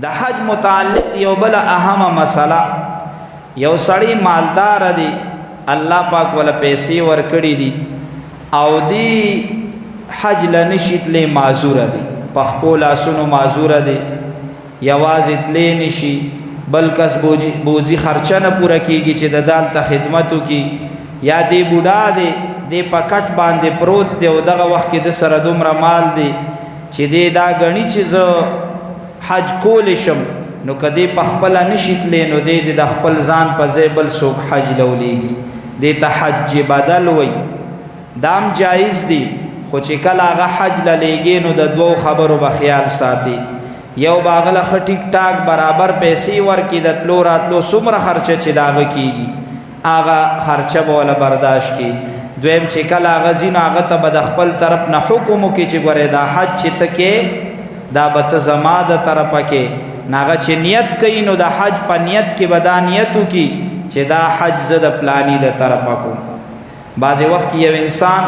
د حج متعلق یو بل اهمه مسله، یو سړی مالدار دی، الله پاک ولا پیسې ورکړي دي او دی حج لنشي تللی معذور دی، په خپلو لاسونو معذور دی، یوازې تللی نشي، بل کس بوزي خرچه نه پوره کیږي چې د دالته خدمت وکړي، یا دی بوډا دی، دی په کټ باندې پروت دی او دغه وخت کې د سره دومره مال دی چې دی دا ګڼي چې زه حج کولی شم، نو که دی په خپله نشي تللی نو دی د خپل ځان په ځای بل څوک حج لولیږي، دی ته حج بدل وی. دام جایز دی، خو چې کله هغه حج للیږي نو د دوو خبرو به خیال ساتي، یو به هغه له ښه ټیک ټاک برابر پیسې ورکړي، د تلو راتلو څومره خرچه چې د هغه کېږي هغه خرچه به وله برداشت کړي. دویم چې کله هغه ځي نو هغه ته به د خپل طرف نه حکم وکړي چې ګورې دا حج چې ته کې دا به ته زما د طرفه کې، نو هغه چې نیت کوي نو د حج په نیت کې به دا نیت وکړي چې دا حج زه د پلاني د طرفه کوم. بعضې وخت کې یو انسان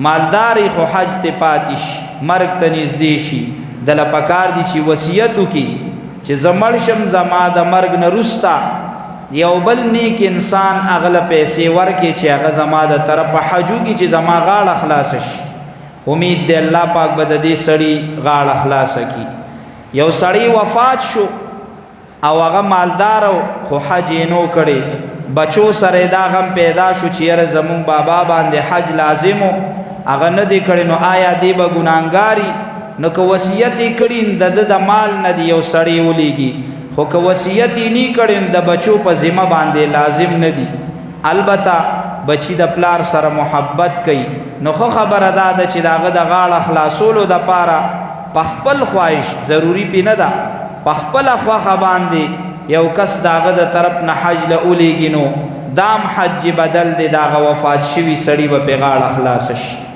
مالداری خو حج ته پاتې شي، مرګ ته نږدې شي، دله پکار دي چې وصیت وکړي چې زه مړ شم، زما د مرګ نه وروسته یو بل نیک انسان هغه له پیسې ورکړي چې هغه زما د طرفه حج وکړي چې زما غاړه خلاصه شي. امید دی الله پاک به د دې سړي غاړه خلاصه کړي. یو سړی وفات شو او هغه مالدار خو حج یې نو کړی، بچو سره دا غم پیدا شو چې یاره زمونږ بابا باندې حج لازم و هغه نه دی کړی، نو آیا دی به ګناهګاري؟ نو که وصیت یې کړي د ده د مال نه دی یو سړی ولیږي، خو که وصیت یې نه کړي د بچو په ذمه باندې لازم نه دی. البته بچی د پلار سره محبت کوي، نو خو خبره دا ده چې د هغه د غاړه خلاصولو دپاره په خپل خواهش ضروري پې نه ده، په خپله خوښه باندې یو کس د هغه د طرف نه حج له ولیږي نو دام حج بدل دی، د هغه وفات شوي سړي به پې غاړه خلاصه شي.